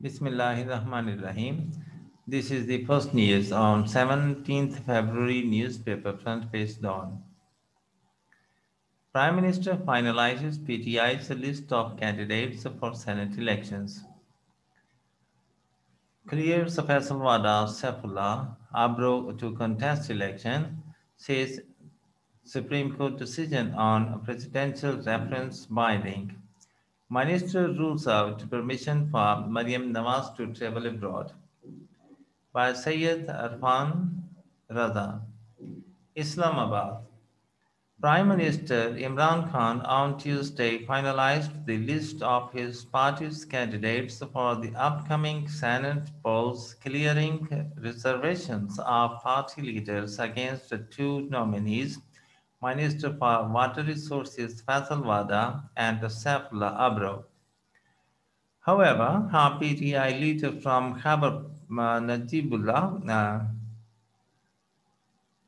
Bismillahirrahmanirrahim. This is the first news on 17th February newspaper front page dawn. Prime Minister finalizes PTI's list of candidates for Senate elections. Clears Faisalwada Saifullah Abro to contest election, says Supreme Court decision on presidential reference binding. Minister rules out permission for Mariam Nawaz to travel abroad. By Syed Arfan Raza. Islamabad. Prime Minister Imran Khan on Tuesday finalized the list of his party's candidates for the upcoming Senate polls, clearing reservations of party leaders against the two nominees, Minister for Water Resources Faisal Wada and Saifullah Abro. However, PTI leader from Khyber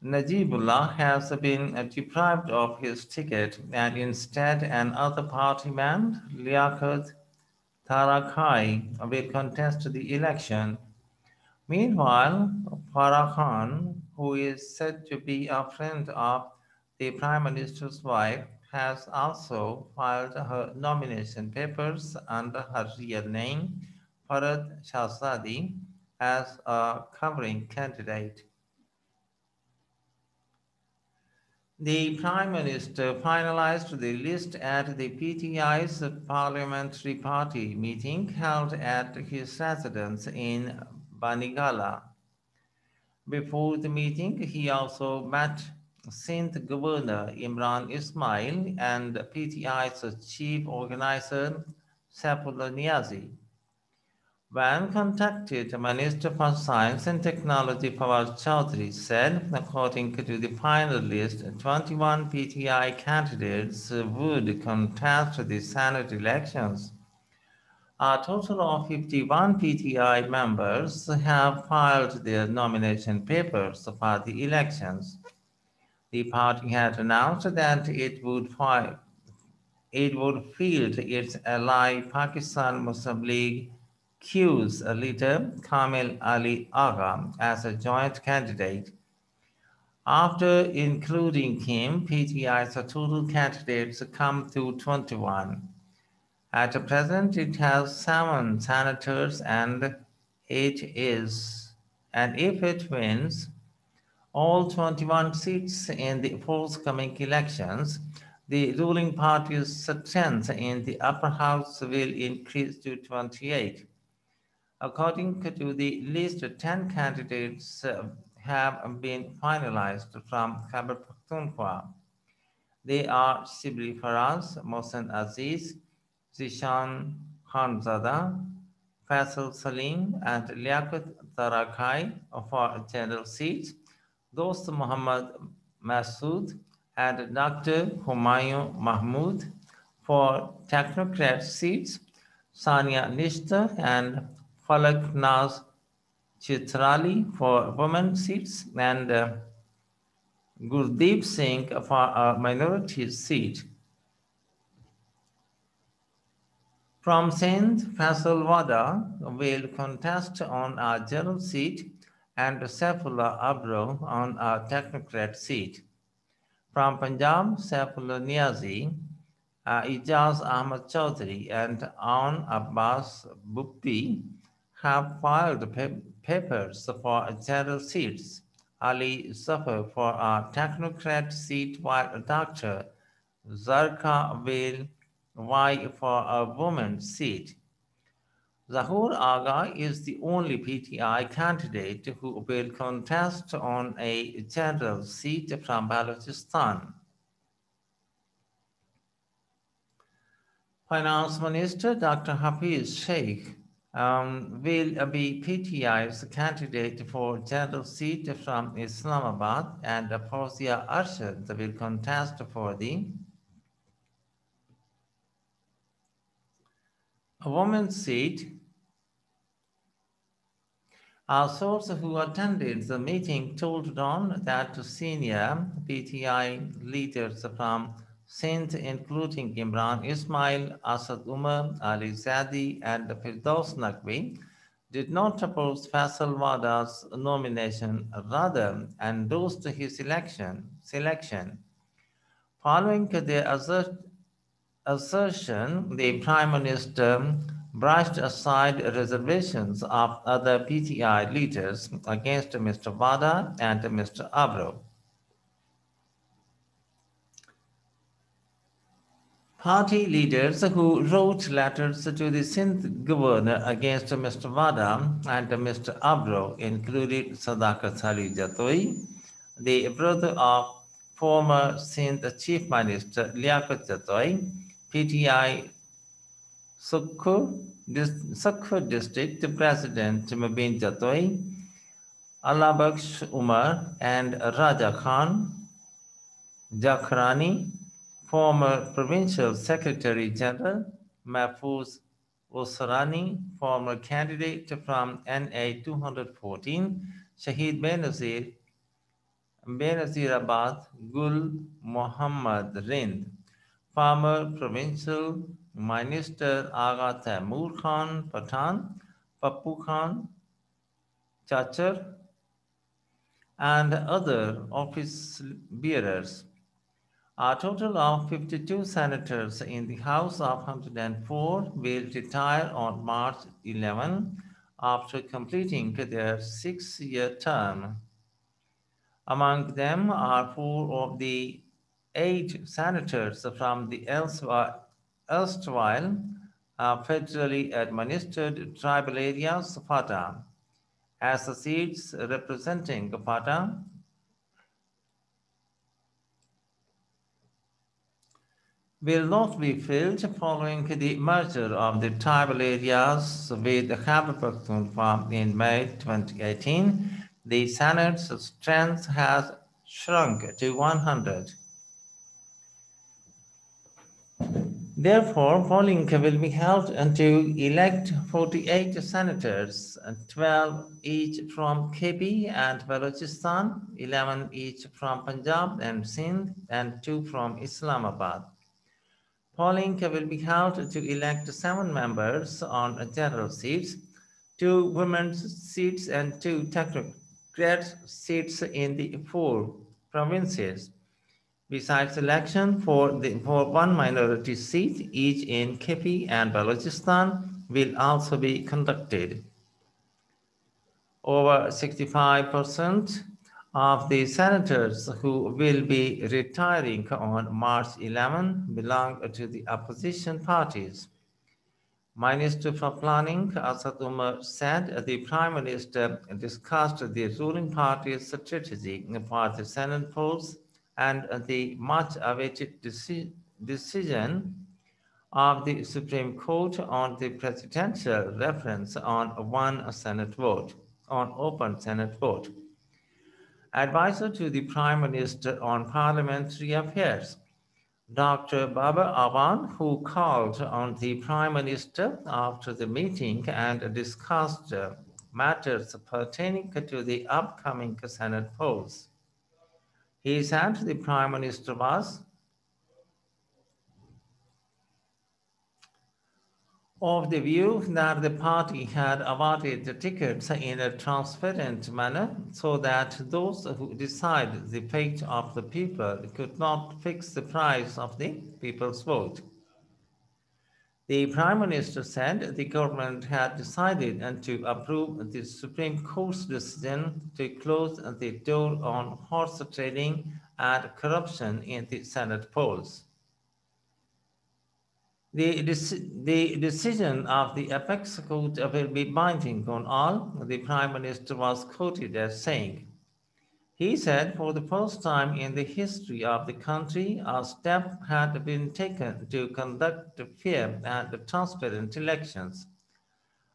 Najibullah has been deprived of his ticket and instead another party man, Liaquat Tarakai, will contest the election. Meanwhile, Farah Khan, who is said to be a friend of the Prime Minister's wife, has also filed her nomination papers under her real name, Farad Shahzadi, as a covering candidate. The Prime Minister finalized the list at the PTI's parliamentary party meeting held at his residence in Banigala. Before the meeting, he also met Sindh Governor Imran Ismail and PTI's chief organizer Saifullah Niazi. When contacted, Minister for Science and Technology Fawaz Chaudhry said, according to the final list, 21 PTI candidates would contest the Senate elections. A total of 51 PTI members have filed their nomination papers for the elections. The party had announced that it would field its ally Pakistan Muslim League Q's leader Kamil Ali Agha as a joint candidate. After including him, PTI's total candidates come to 21. At present, it has 7 senators and if it wins all 21 seats in the forthcoming elections, the ruling party's strength in the upper house will increase to 28. According to the list, 10 candidates have been finalized from Khyber Pakhtunkhwa. They are Shibli Faraz, Mohsen Aziz, Zishan Khanzada, Faisal Salim, and Liaquat Tarakai for general seats, Dost Muhammad Masood, and Dr. Humayun Mahmood for technocrat seats, Sania Nishta and Falak Naz Chitrali for women seats, and Gurdeep Singh for a minority seat. From Sindh, Faisal Wada will contest on a general seat and Saifullah Abro on a technocrat seat. From Punjab, Saifullah Niazi, Ijaz Ahmad Chaudhry, and Aun Abbas Bhupti have filed papers for general seats. Ali Zafar for a technocrat seat, while Dr. Zarqa will vie for a woman's seat. Zahur Agha is the only PTI candidate who will contest on a general seat from Balochistan. Finance Minister Dr. Hafiz Sheikh will be PTI's candidate for general seat from Islamabad, and Fawzia Arshad will contest for the women's seat. A source who attended the meeting told Dawn that senior PTI leaders from Sindh, including Imran Ismail, Asad Umar, Ali Zadi, and Firdaus Naqvi, did not oppose Faisal Wada's nomination, rather endorsed his selection. Following the assertion, the Prime Minister brushed aside reservations of other PTI leaders against Mr. Wada and Mr. Abro. Party leaders who wrote letters to the Sindh governor against Mr. Wada and Mr. Abro included Sadakat Ali Jatoi, the brother of former Sindh Chief Minister Liaquat Jatoi, PTI Sukkur District President Mubin Jatoi, Alabaksh Umar, and Raja Khan Jakhrani, former Provincial Secretary General Mahfouz Osrani, former candidate from NA 214, Shahid Benazirabad Gul Muhammad Rind, former Provincial Minister Agha Taimur Khan Pathan, Pappu Khan Chachar, and other office bearers. A total of 52 senators in the House of 104 will retire on March 11 after completing their 6-year term. Among them are four of the 8 senators from the erstwhile federally administered tribal areas, FATA, as the seats representing FATA will not be filled following the merger of the tribal areas with Khyber Pakhtunkhwa in May 2018. The Senate's strength has shrunk to 100. Therefore, polling will be held to elect 48 senators, 12 each from KP and Balochistan, 11 each from Punjab and Sindh, and 2 from Islamabad. Polling will be held to elect 7 members on general seats, 2 women's seats, and 2 technocrat seats in the 4 provinces. Besides election for one minority seat each in KP and Balochistan will also be conducted. Over 65% of the senators who will be retiring on March 11 belong to the opposition parties. Minister for Planning Asad Umar said the Prime Minister discussed the ruling party's strategy for the Senate polls and the much-awaited decision of the Supreme Court on the presidential reference on open Senate vote. Advisor to the Prime Minister on Parliamentary Affairs, Dr. Baba Awan, who called on the Prime Minister after the meeting and discussed matters pertaining to the upcoming Senate polls. He said the Prime Minister was of the view that the party had awarded the tickets in a transparent manner so that those who decide the fate of the people could not fix the price of the people's vote. The Prime Minister said the government had decided to approve the Supreme Court's decision to close the door on horse trading and corruption in the Senate polls. The decision of the apex court will be binding on all, the Prime Minister was quoted as saying. He said, for the first time in the history of the country, a step had been taken to conduct fair and transparent elections.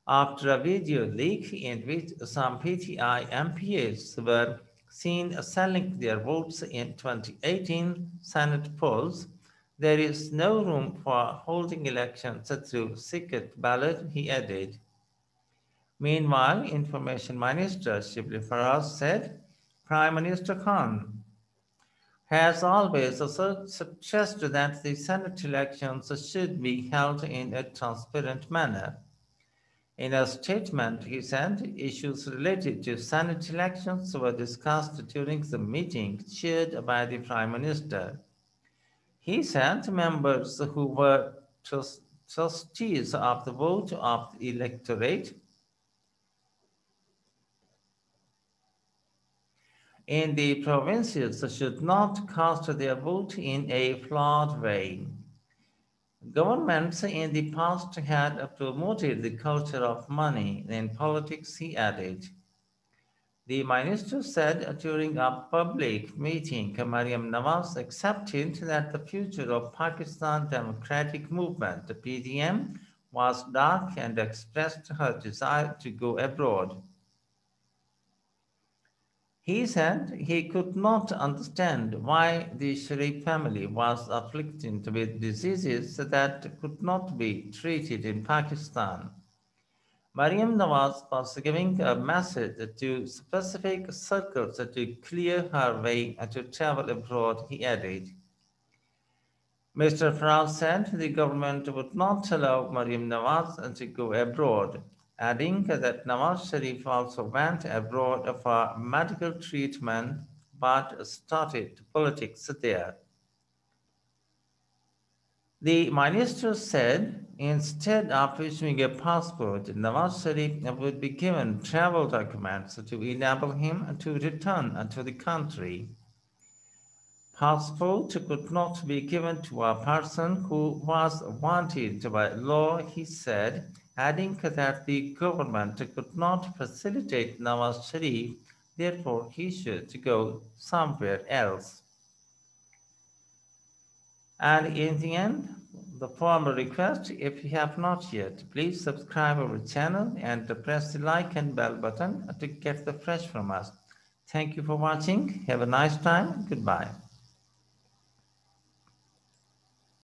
After a video leak in which some PTI MPs were seen selling their votes in 2018 Senate polls, there is no room for holding elections through secret ballot, he added. Meanwhile, Information Minister Shibli Faraz said Prime Minister Khan has always suggested that the Senate elections should be held in a transparent manner. In a statement, he said issues related to Senate elections were discussed during the meeting chaired by the Prime Minister. He said members who were trustees of the vote of the electorate in the provinces should not cast their vote in a flawed way. Governments in the past had promoted the culture of money in politics, he added. The minister said during a public meeting, Mariam Nawaz accepted that the future of Pakistan Democratic Movement, the PDM, was dark and expressed her desire to go abroad. He said he could not understand why the Sharif family was afflicted with diseases that could not be treated in Pakistan. Mariam Nawaz was giving a message to specific circles to clear her way to travel abroad, he added. Mr. Farage said the government would not allow Mariam Nawaz to go abroad, adding that Nawaz Sharif also went abroad for medical treatment but started politics there. The minister said instead of issuing a passport, Nawaz Sharif would be given travel documents to enable him to return to the country. Passport could not be given to a person who was wanted by law, he said, adding that the government could not facilitate Nawaz Sharif, therefore he should go somewhere else. And in the end, the formal request, if you have not yet, please subscribe our channel and press the like and bell button to get the fresh from us. Thank you for watching. Have a nice time. Goodbye.